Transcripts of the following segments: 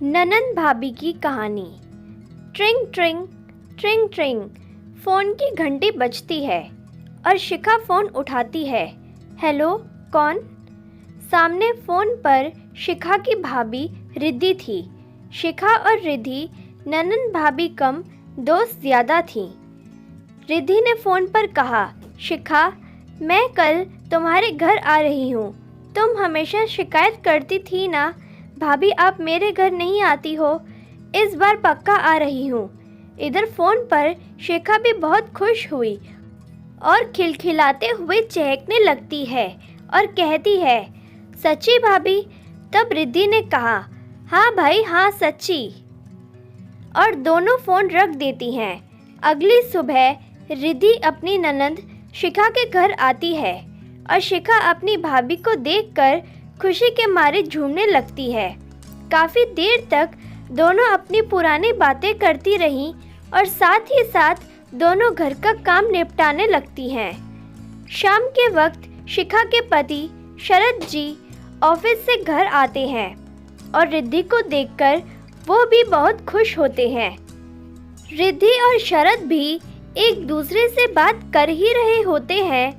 ननंद भाभी की कहानी। ट्रिंग ट्रिंग ट्रिंग ट्रिंग फ़ोन की घंटी बजती है और शिखा फ़ोन उठाती है। हेलो, कौन? सामने फ़ोन पर शिखा की भाभी रिद्धि थी। शिखा और रिद्धि ननंद भाभी कम दोस्त ज़्यादा थीं। रिद्धि ने फ़ोन पर कहा, शिखा, मैं कल तुम्हारे घर आ रही हूँ। तुम हमेशा शिकायत करती थी ना भाभी आप मेरे घर नहीं आती हो, इस बार पक्का आ रही हूँ। इधर फ़ोन पर शिखा भी बहुत खुश हुई और खिलखिलाते हुए चहकने लगती है और कहती है, सच्ची भाभी? तब रिद्धि ने कहा, हाँ भाई हाँ, सच्ची। और दोनों फ़ोन रख देती हैं। अगली सुबह रिद्धि अपनी ननंद शिखा के घर आती है और शिखा अपनी भाभी को देखकर खुशी के मारे झूमने लगती है। काफ़ी देर तक दोनों अपनी पुरानी बातें करती रहीं और साथ ही साथ दोनों घर का काम निपटाने लगती हैं। शाम के वक्त शिखा के पति शरद जी ऑफिस से घर आते हैं और रिद्धि को देखकर वो भी बहुत खुश होते हैं। रिद्धि और शरद भी एक दूसरे से बात कर ही रहे होते हैं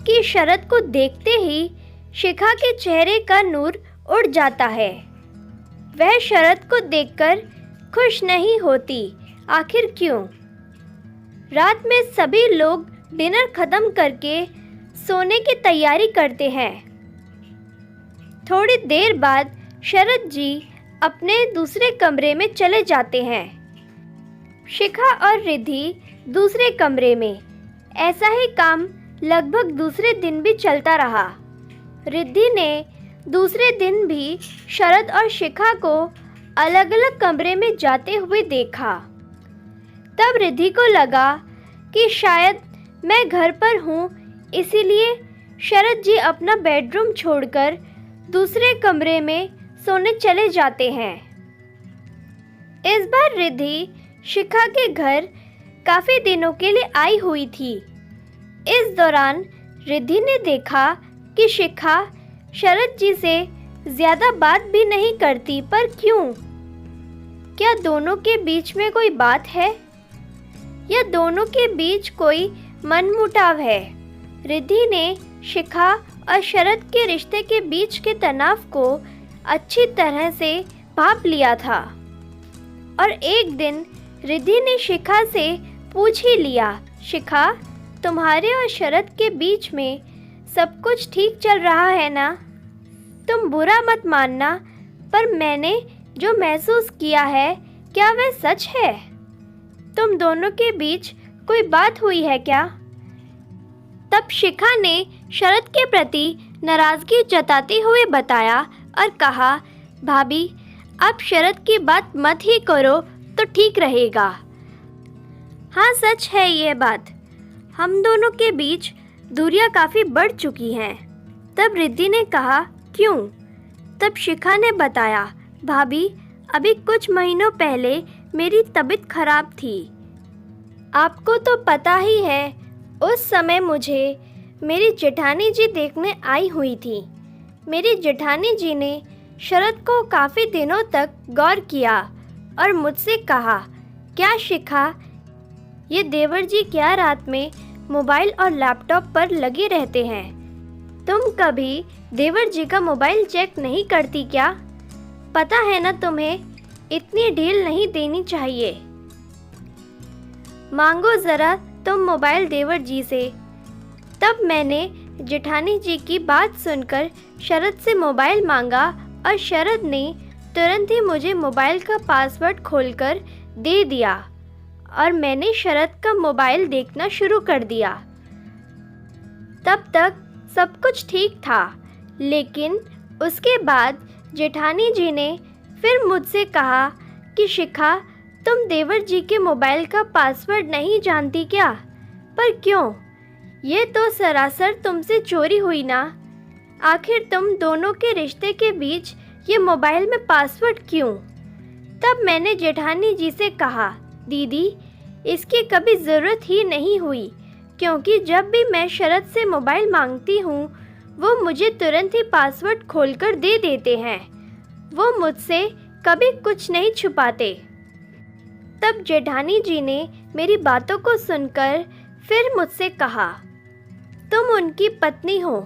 कि शरद को देखते ही शिखा के चेहरे का नूर उड़ जाता है। वह शरद को देखकर खुश नहीं होती, आखिर क्यों? रात में सभी लोग डिनर खत्म करके सोने की तैयारी करते हैं। थोड़ी देर बाद शरद जी अपने दूसरे कमरे में चले जाते हैं। शिखा और रिद्धि दूसरे कमरे में। ऐसा ही काम लगभग दूसरे दिन भी चलता रहा। रिद्धि ने दूसरे दिन भी शरद और शिखा को अलग अलग कमरे में जाते हुए देखा। तब रिद्धि को लगा कि शायद मैं घर पर हूँ, इसीलिए शरद जी अपना बेडरूम छोड़कर दूसरे कमरे में सोने चले जाते हैं। इस बार रिद्धि शिखा के घर काफ़ी दिनों के लिए आई हुई थी। इस दौरान रिद्धि ने देखा कि शिखा शरद जी से ज़्यादा बात भी नहीं करती, पर क्यों? क्या दोनों के बीच में कोई बात है या दोनों के बीच कोई मनमुटाव है? रिद्धि ने शिखा और शरद के रिश्ते के बीच के तनाव को अच्छी तरह से भांप लिया था और एक दिन रिद्धि ने शिखा से पूछ ही लिया, शिखा, तुम्हारे और शरद के बीच में सब कुछ ठीक चल रहा है ना? तुम बुरा मत मानना, पर मैंने जो महसूस किया है क्या वह सच है? तुम दोनों के बीच कोई बात हुई है क्या? तब शिखा ने शरद के प्रति नाराज़गी जताते हुए बताया और कहा, भाभी, आप शरद की बात मत ही करो तो ठीक रहेगा। हाँ, सच है ये बात। हम दोनों के बीच दूरियां काफ़ी बढ़ चुकी हैं। तब रिद्धि ने कहा, क्यों? तब शिखा ने बताया, भाभी, अभी कुछ महीनों पहले मेरी तबीयत खराब थी। आपको तो पता ही है, उस समय मुझे मेरी जेठानी जी देखने आई हुई थी। मेरी जेठानी जी ने शरद को काफ़ी दिनों तक गौर किया और मुझसे कहा, क्या शिखा, ये देवर जी क्या रात में मोबाइल और लैपटॉप पर लगे रहते हैं? तुम कभी देवर जी का मोबाइल चेक नहीं करती क्या? पता है ना तुम्हें, इतनी ढील नहीं देनी चाहिए। मांगो ज़रा तुम मोबाइल देवर जी से। तब मैंने जेठानी जी की बात सुनकर शरद से मोबाइल मांगा और शरद ने तुरंत ही मुझे मोबाइल का पासवर्ड खोलकर दे दिया और मैंने शरद का मोबाइल देखना शुरू कर दिया। तब तक सब कुछ ठीक था, लेकिन उसके बाद जेठानी जी ने फिर मुझसे कहा कि शिखा, तुम देवर जी के मोबाइल का पासवर्ड नहीं जानती क्या? पर क्यों? ये तो सरासर तुमसे चोरी हुई ना। आखिर तुम दोनों के रिश्ते के बीच ये मोबाइल में पासवर्ड क्यों? तब मैंने जेठानी जी से कहा, दीदी, इसकी कभी ज़रूरत ही नहीं हुई, क्योंकि जब भी मैं शरद से मोबाइल मांगती हूँ वो मुझे तुरंत ही पासवर्ड खोलकर दे देते हैं। वो मुझसे कभी कुछ नहीं छुपाते। तब जेठानी जी ने मेरी बातों को सुनकर फिर मुझसे कहा, तुम उनकी पत्नी हो,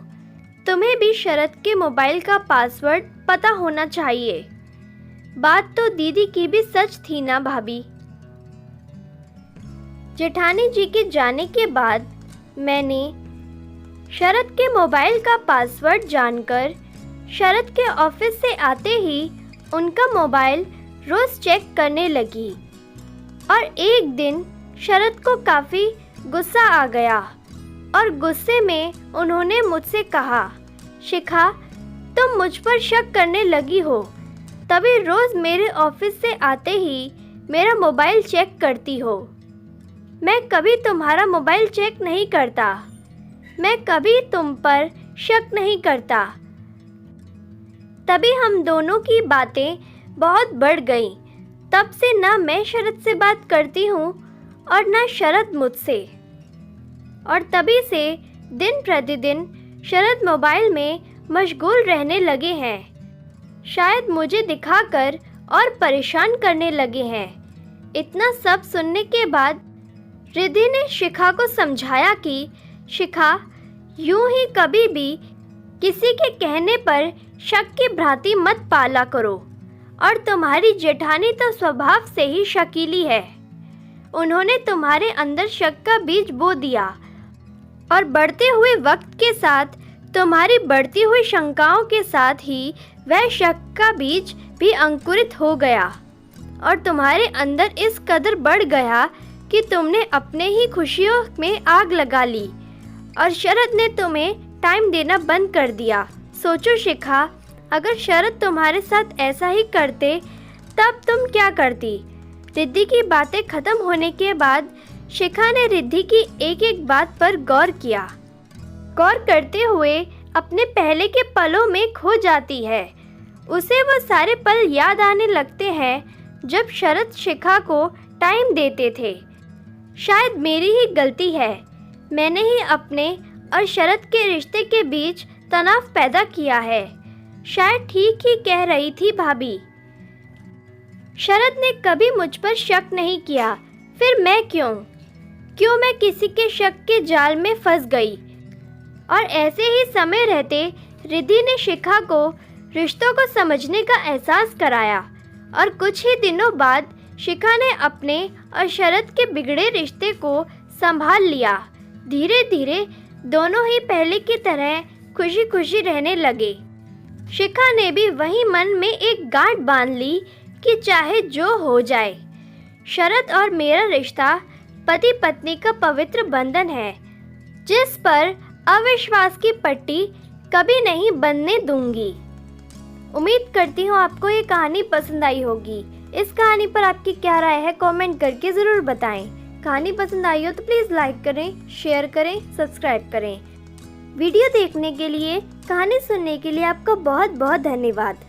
तुम्हें भी शरद के मोबाइल का पासवर्ड पता होना चाहिए। बात तो दीदी की भी सच थी ना भाभी। जेठानी जी के जाने के बाद मैंने शरद के मोबाइल का पासवर्ड जानकर शरद के ऑफिस से आते ही उनका मोबाइल रोज़ चेक करने लगी। और एक दिन शरद को काफ़ी गुस्सा आ गया और गुस्से में उन्होंने मुझसे कहा, शिखा तुम मुझ पर शक करने लगी हो, तभी रोज़ मेरे ऑफिस से आते ही मेरा मोबाइल चेक करती हो। मैं कभी तुम्हारा मोबाइल चेक नहीं करता, मैं कभी तुम पर शक नहीं करता। तभी हम दोनों की बातें बहुत बढ़ गईं। तब से ना मैं शरद से बात करती हूँ और ना शरद मुझसे। और तभी से दिन प्रतिदिन शरद मोबाइल में मशगूल रहने लगे हैं। शायद मुझे दिखाकर और परेशान करने लगे हैं। इतना सब सुनने के बाद रिद्धि ने शिखा को समझाया कि शिखा, यूं ही कभी भी किसी के कहने पर शक की भ्रांति मत पाला करो। और तुम्हारी जेठानी तो स्वभाव से ही शकीली है। उन्होंने तुम्हारे अंदर शक का बीज बो दिया और बढ़ते हुए वक्त के साथ तुम्हारी बढ़ती हुई शंकाओं के साथ ही वह शक का बीज भी अंकुरित हो गया और तुम्हारे अंदर इस कदर बढ़ गया कि तुमने अपने ही खुशियों में आग लगा ली और शरद ने तुम्हें टाइम देना बंद कर दिया। सोचो शिखा, अगर शरद तुम्हारे साथ ऐसा ही करते तब तुम क्या करती? रिद्धि की बातें खत्म होने के बाद शिखा ने रिद्धि की एक एक बात पर गौर किया। गौर करते हुए अपने पहले के पलों में खो जाती है। उसे वो सारे पल याद आने लगते हैं जब शरद शिखा को टाइम देते थे। शायद मेरी ही गलती है, मैंने ही अपने और शरद के रिश्ते के बीच तनाव पैदा किया है। शायद ठीक ही कह रही थी भाभी। शरद ने कभी मुझ पर शक नहीं किया, फिर मैं क्यों मैं किसी के शक के जाल में फंस गई। और ऐसे ही समय रहते रिद्धि ने शिखा को रिश्तों को समझने का एहसास कराया और कुछ ही दिनों बाद शिखा ने अपने और शरद के बिगड़े रिश्ते को संभाल लिया। धीरे धीरे दोनों ही पहले की तरह खुशी खुशी रहने लगे। शिखा ने भी वही मन में एक गांठ बांध ली कि चाहे जो हो जाए, शरद और मेरा रिश्ता पति पत्नी का पवित्र बंधन है, जिस पर अविश्वास की पट्टी कभी नहीं बंधने दूंगी। उम्मीद करती हूँ आपको ये कहानी पसंद आई होगी। इस कहानी पर आपकी क्या राय है कमेंट करके ज़रूर बताएं। कहानी पसंद आई हो तो प्लीज़ लाइक करें, शेयर करें, सब्सक्राइब करें। वीडियो देखने के लिए, कहानी सुनने के लिए आपका बहुत बहुत धन्यवाद।